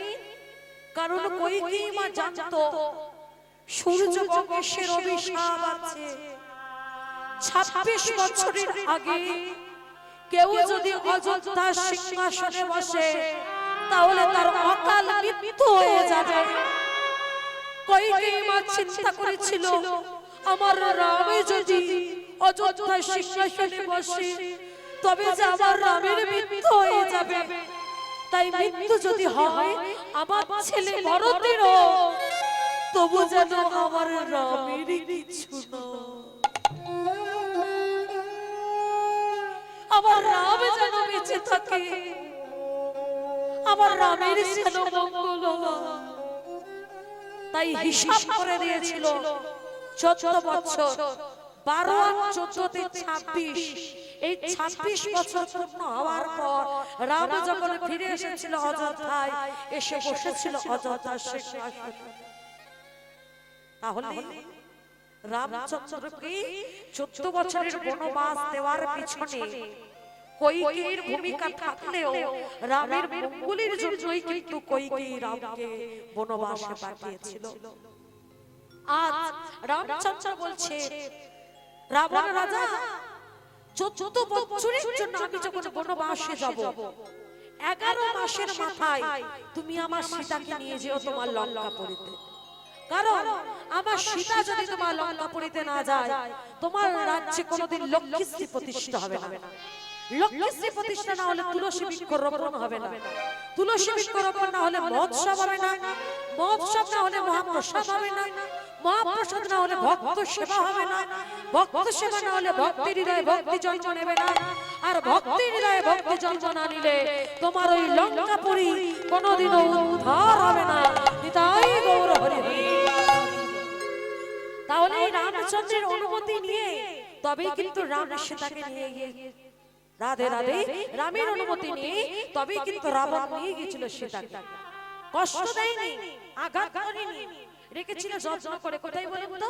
কারণ কইকেয়ী মা জানতো সূর্য বংশের অভিশাপ আছে। 26 বছরের আগে কেউ যদি অযোধ্যা সিংহাসনে বসে তাহলে তার অকাল মৃত্যু হয়ে যাবে। কইকেয়ী মা চিন্তা করেছিল আমার রাম যদি অযোধ্যা সিংহাসনে বসে তবে যে আমার রামের মৃত্যু হয়ে যাবে, তাই মৃত্যু যদি হয় আমার ছেলে ভরতেরও, তবু যেন আমার রামের কিছু না, আমার রাম যেন বেঁচে থাকে, আমার রামের যেন মঙ্গল হয়। তাই হিসাব করে দিয়েছিল 14 বছর, 12 আর 14 তে 26, এই 26 বছর পূর্ণ হওয়ার পর রাম যখন ফিরে এসেছিল অযোধ্যায়, এসে বসেছিল অযোধ্যার সিংহাসনে। তাহলে রামচন্দ্রকে 14 বছরের বনবাস দেওয়ার পিছনে কইকেয়ীর ভূমিকা থাকলেও রামের মঙ্গলের জন্যই কিন্তু কইকেয়ী রামকে বনবাসে পাঠিয়েছিল। আজ রামচন্দ্র বলছে রাবণ রাজা 14 বছরের জন্য আমি যখন বনবাসে যাব, 11 মাসের মাথায় তুমি আমার সীতাকে নিয়ে যেও তোমার লঙ্কাপুরীতে। কারণ আমার সীতা যদি তোমার লঙ্কাপুরীতে না যায়, তোমার রাজ্যে কোনোদিন লক্ষ্মীশ্রী প্রতিষ্ঠা হবে না। লক্ষ্মীশ্রী প্রতিষ্ঠা না হলে তুলসী বৃক্ষ রোপণ হবে না, তুলসী বৃক্ষ রোপণ না হলে মহোৎসব হবে না, মহোৎসব না হলে মহাপ্রসাদ হবে না, মহাপ্রসাদ না হলে ভক্ত সেবা হবে না, ভক্ত সেবা না হলে ভক্তির হৃদয়ে ভক্তি জন্ম নেবে না, আর ভক্তির হৃদয়ে ভক্তি জন্ম না নিলে তোমার ওই লঙ্কাপুরী কোনোদিনও উদ্ধার হবে না। নিতাই গৌর হরি হরি। তাহলে এই রামচন্দ্রের অনুমতি নিয়ে তবেই কিন্তু রাম সীতাকে নিয়ে গিয়ে, রাধে রাধে, রামের অনুমতি নিয়ে তবেই কিন্তু রাবণ নিয়ে গিয়েছিল সীতাকে। কষ্ট দেয়নি, আঘাত করেনি, রেখেছিল যত্ন করে। কোথায় বলে তো?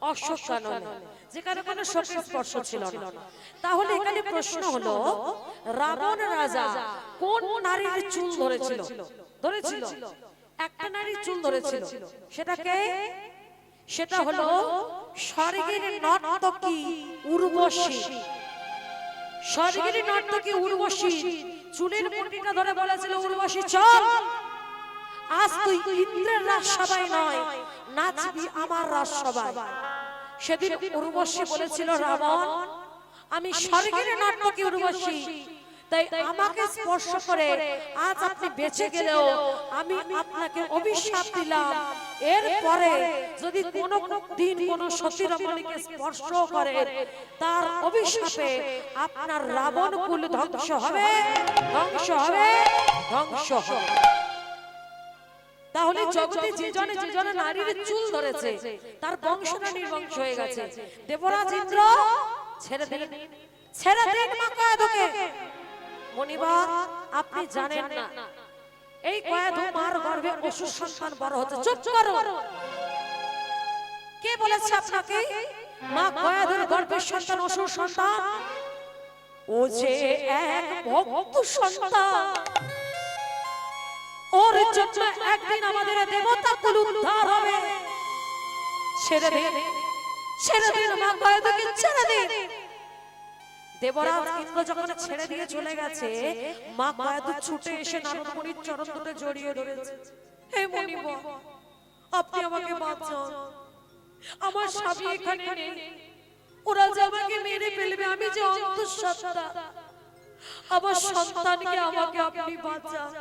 অশোক কাননে, যেখানে কোনো শোকের স্পর্শ ছিল না। তাহলে এখানে প্রশ্ন হলো, রাবণ রাজা কোন নারীর চুল ধরেছিল? ধরেছিল একটা নারীর চুল ধরেছিল। সেটাকে, সেটা হলো স্বর্গের নর্তকী উর্বশী। স্বর্গের নর্তকী উর্বশী চুলের মুঠিটা ধরে বলেছিল, উর্বশী চল, আজ তুই ইন্দ্রের রাজসভায় নয়, নাচবি আমার রাজসভায়। সেদিন উর্বশী বলেছিল, রাবণ আমি স্বর্গের নর্তকী উর্বশী, তাই আমাকে স্পর্শ করে আজ আপনি বেঁচে গেলেও আমি আপনাকে অভিশাপ দিলাম, এরপরে যদি কোনো দিন কোনো সতী রমণীকে স্পর্শ করে তার অভিশাপে আপনার রাবণ কুল ধ্বংস হবে, ধ্বংস হবে, ধ্বংস হবে। তাহলে জগতে যে জনে নারীর চুল ধরেছে তার বংশটা নির্বংশ হয়ে গেছে। দেবরাজ ইন্দ্র ছেড়ে দিন, ছেড়ে দিন মা কয়াধুকে। মনিবার আপনি জানেন না এই কয়াধু মার গর্ভে অসুর সন্তান বড় হচ্ছে। চুপ করো। কে বলেছে আপনাকে মা কয়াধুর গর্ভের সন্তান অসুর সন্তান? ও যে এক ভক্ত সন্তান, ওর জন্য একদিন আমাদের দেবতা কুল উদ্ধার হবে। ছেড়ে দিন, ছেড়ে দিন মা কয়াধুকে, ছেড়ে দিন। দেবরাজ ইন্দ্র যখন ছেড়ে দিয়ে চলে গেছে, মা কয়াধু ছুটে এসে নারদ মুনির চরণ দুটো জড়িয়ে ধরেছে। হে মুনিবর, আপনি আমাকে বাঁচান, আমার স্বামী এখানে নেই, ওরা যে আমাকে মেরে ফেলবে, আমি যে অন্তঃসত্ত্বা, আমার সন্তানকে আমাকে আপনি বাঁচান।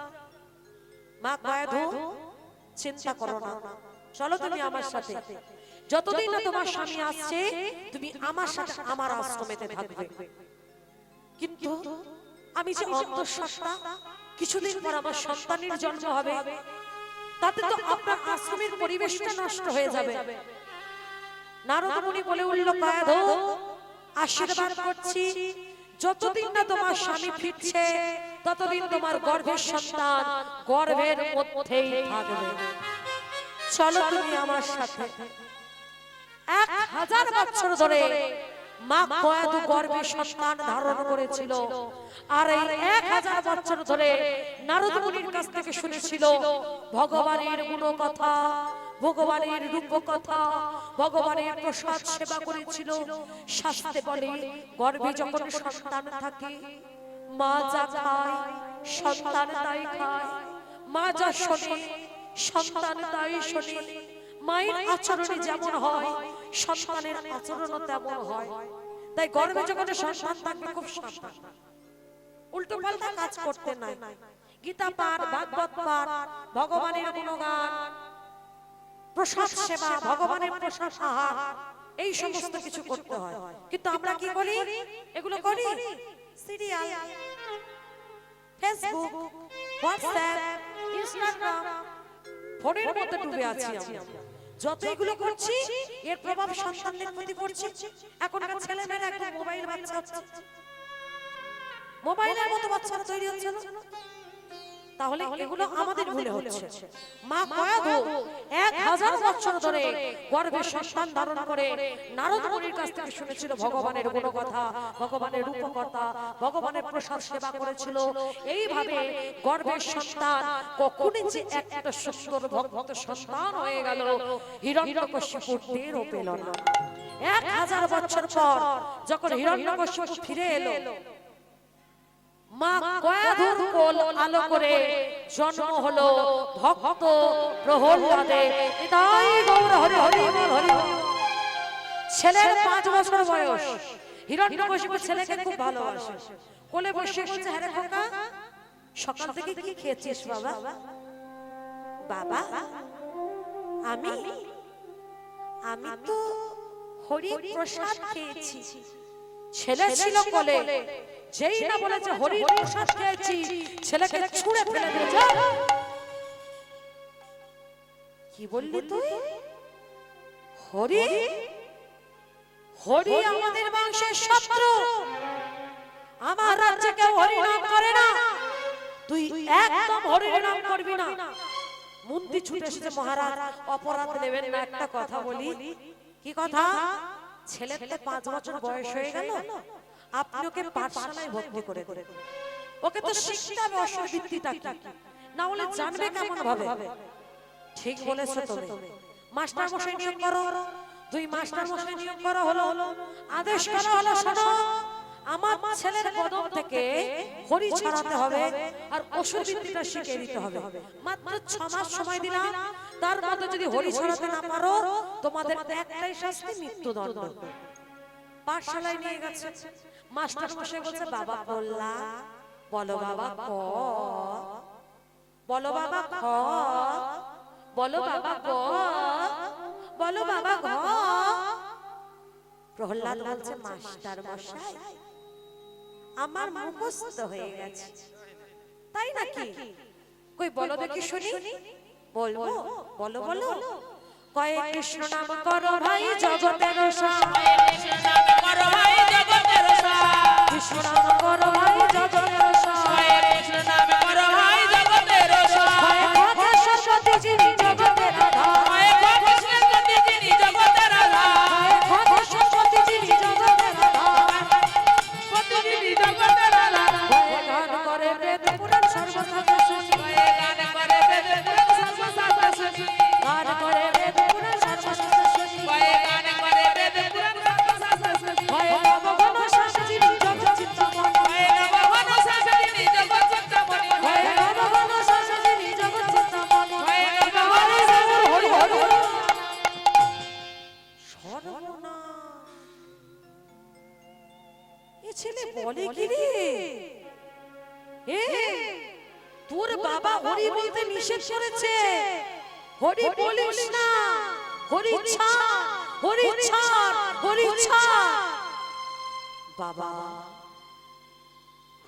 মা কয়াধু চিন্তা করো না, চলো তুমি আমার সাথে, যতদিন না তোমার স্বামী আসছে তুমি আমার সাথে আমার আশ্রমেতে থাকবে। কিন্তু আমি যে অন্তঃসত্ত্বা, কিছুদিন পর আমার সন্তানের জন্ম হবে, তাতে তো আপনার আশ্রমের পরিবেশটা নষ্ট হয়ে যাবে। নারদ মুনি বলে উঠল, কয়াধু আশীর্বাদ করছি, যতদিন না তোমার স্বামী ফিরছে ততদিন তোমার গর্ভের সন্তান গর্ভের মধ্যেই থাকবে। চলো তুমি আমার সাথে। 1000 বছর ধরে মা কয়াধু গর্ভে সন্তান ধারণ করেছিল, আর এই 1000 বছর ধরে নারদ মুনির কাছ থেকে শুনেছিল ভগবানের গুণ কথা, ভগবানের রূপকথা, ভগবানের প্রসাদ সেবা করেছিল। শাস্ত্রে বলে গর্ভে যখন সন্তান থাকে, মা যা খায় সন্তান তাই খায়, মা যা শোনে সন্তান তাই শোনে। মায়ের আচরণে যেমন হয় সন্তানের আচরণও তেমন হয়। তাই গর্ভে যখন সন্তান থাকবে খুব সাবধান, উল্টো পাল্টা কাজ করতে নাই। গীতা পাঠ, ভাগবত পাঠ, ভগবানের গুণগান, প্রসাদ সেবা, ভগবানের প্রসাদ আহার, এই সমস্ত কিছু করতে হয়। কিন্তু আমরা কি করি? এগুলো করি সিরিয়াল, ফেসবুক, হোয়াটসঅ্যাপ, ইনস্টাগ্রাম, ফোনের মধ্যে ডুবে আছি আমরা। যত এগুলো করছি এর প্রভাব সন্তানদের প্রতি পড়ছে। এখনকার ছেলেমেয়েরা একদম মোবাইল বাচ্চা হচ্ছে, মোবাইলের মতো বাচ্চারা তৈরি হচ্ছে না? তাহলে এগুলো আমাদের ভুলে হচ্ছে। মা কয়াধু 1000 বছর ধরে গর্ভে সন্তান ধারণ করে নারদ মুনির কাছ থেকে শুনেছিল ভগবানের গুণকথা, ভগবানের রূপকথা, ভগবানের প্রসাদ সেবা করেছিল। এইভাবে গর্ভের সন্তান কখনই যে একটা সুন্দর ভক্ত সন্তান হয়ে গেল হিরণ্যকশিপুর টেরও পেল না। 1000 বছর পর যখন হিরণ্যকশিপু ফিরে এলো, মা কয়াধুর কোল আলো করে জন্ম হলো ভক্ত প্রহ্লাদের। তাই গৌর হরি হরি বল হরি বল। ছেলের 5 বছর বয়স, হিরণ্যকশিপু ছেলেকে খুব ভালোবাসে। কোলে বসে বলছে, হ্যাঁ রে খোকা, সকাল থেকে কি খেয়েছিস বাবা? বাবা আমি তো হরি প্রসাদ খেয়েছি। ছেলে ছিল কোলে, যেই না বলেছে হরি প্রসাদ খেয়েছি, ছেলেকে ছুঁড়ে ফেলে দিয়েছে। কি বললি তুই? হরি? হরি আমাদের বংশের শত্রু, আমার রাজ্যে কেউ হরি নাম করে না, তুই একদম হরির নাম করবি না। মন্ত্রী ছুটে এসেছে, মহারাজ অপরাধ নেবেন না, একটা কথা বলি। কি কথা? ছেলের তো 5 বছর বয়স হয়ে গেল, আপনি ওকে পাঠশালায় ভর্তি করে দেন। ওকে তো শিখতে হবে অশ্ববিদ্যাটা কি, না হলে জানবে কেমন ভাবে? ঠিক বলেছো তুমি। মাস্টার মশাই নিয়োগ করো, 2 মাস্টার মশাই নিয়োগ করা হলো, আদেশ করা হলো, শোনো আমার ছেলের কদম থেকে হরি ছড়াতে হবে আর অশ্ববিদ্যাটা শিখিয়ে দিতে হবে। মাত্র 6 মাস সময় দিলাম, তার মধ্যে যদি হরি ছড়াতে না পারো তোমাদের একটাই শাস্তি, মৃত্যুদণ্ড। পাঠশালায় নিয়ে গেছে, মাস্টার মশাই বলছে, বাবা বললা, বলো বাবা ক, বলো বাবা খ, বলো বাবা গ, বলো বাবা ঘ। প্রহ্লাদ বলছে, মাস্টার মশাই আমার মুখস্থ হয়ে গেছে। তাই নাকি? কই বলো দেখি শুনি। বলবো? বলো বলো। কয়ে কৃষ্ণ নাম করো ভাই জগতের সায়, কৃষ্ণ নাম করো ভাই জগতের সায়, কৃষ্ণ নাম করো ভাই জগতের সায়, কৃষ্ণ নাম করো ভাই জগতের সায়। কথা সরস্বতী যিনি জগতের আধার, কথা সরস্বতী যিনি জগতের আধার, কথা সরস্বতী যিনি জগতের আধার, কথা যিনি জগতের আধার। গান করে বেদ পুরাণ সর্বশাস্ত্র শুনি, গান করে বেদ পুরাণ সর্বশাস্ত্র শুনি, গান করে বেদ পুরাণ সর্বশাস্ত্র শুনি, গান করে বেদ পুরাণ সর্বশাস্ত্র শুনি। হয় নবঘন শাস্ত্র যিনি জগৎ চিন্তামণি, হয় নবঘন শাস্ত্র যিনি জগৎ চিন্তামণি, হয় নবঘন শাস্ত্র যিনি জগৎ চিন্তামণি, হয় নবঘন শাস্ত্র হরি হরি। সর্বনাশ, এ ছেলে বলে কি রে? এ তোর বাবা হরি বলতে নিষেধ করেছে, হরি বলিস না, হরি ছাড়, হরি ছাড়, হরি ছাড়। বাবা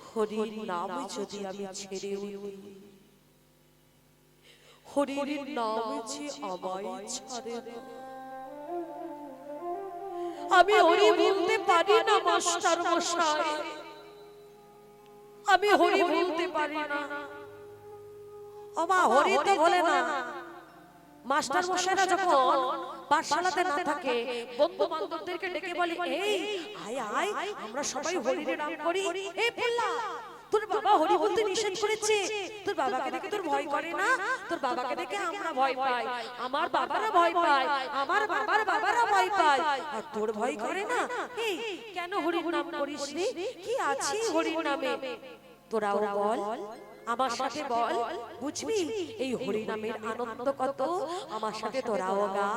হরির নাম যদি আমি ছেড়ে উঠি, হরির নাম যে আমায় ছাড়ে না, আমি হরি বলতে পারি না মাস্টার মশাই, আমি হরি বলতে পারি না। ও মা, হরি তো বলে না। মাস্টার মশাইরা যখন পাঠশালাতে না থাকে, বন্ধু বান্ধবদেরকে ডেকে বলে, এই আয় আয় আমরা সবাই হরির নাম করি। এই পেল্লা তোর বাবা হরি বলতে নিষেধ করেছে, তোর বাবাকে দেখে তোর ভয় করে না? তোর বাবাকে দেখে আমরা ভয় পাই, আমার বাবারা ভয় পায়, আমার বাবার বাবারা ভয় পায়, আর তোর ভয় করে না? এই কেন হরির নাম করিস রে? কি আছে হরির নামে? তোরাও বল, আমার সাথে বল, বুঝবি এই হরি নামের আনন্দ কত। আমার সাথে তোরাও গা,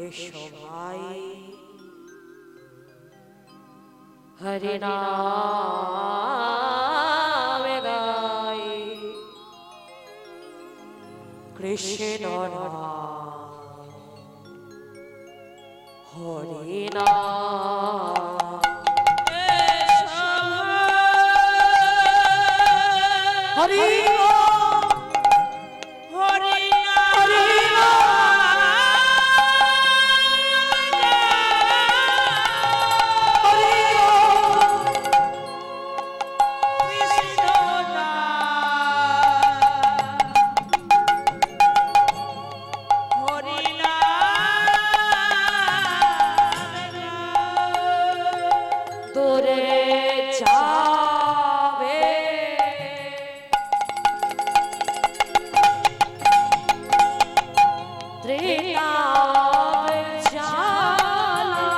এসো ভাই। হরি নাম গাই কৃষ্ণ নাম, হরি নাম, হরি তোরে যাবে ত্রিনাম জালা,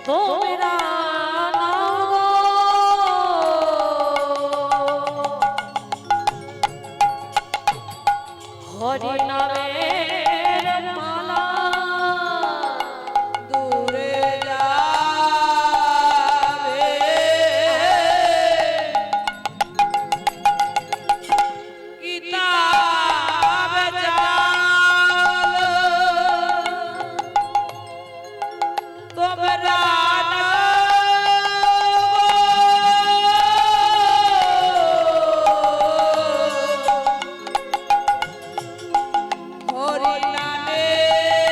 তোমরা নাও হরি নামের মালা, দূরে যাবে কিতাব জাল, তোমরা হরি নামের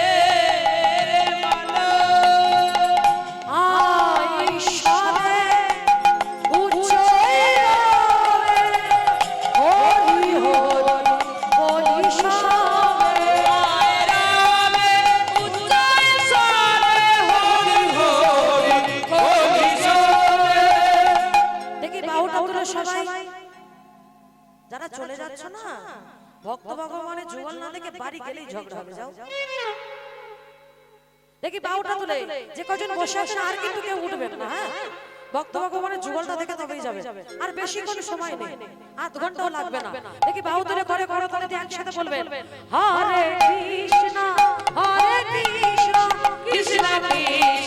মালা, আই সবে উচ্চে হরি হরি বলি সবে, রামে উচ্চৈ স্বরে হরি হরি হরি সবে। দেখি বাউটা তুলে সবাই। যারা চলে যাচ্ছ না, ভক্ত ভগবানের যুগল না দেখে বাড়ি গেলেই ঝগড়া হবে, যাও। দেখি বাউটা তুলে, যে কজন বসে আছেন আর কিন্তু কেউ উঠবেন না, হ্যাঁ? ভক্ত ভগবানের যুগলটা দেখে তবেই যাবে, আর বেশি কোনো সময় নেই, আধ ঘন্টাও লাগবে না। দেখি বাউ তুলে করে করে করে দিয়ে একসাথে বলবেন হরে কৃষ্ণ কৃষ্ণ কৃষ্ণ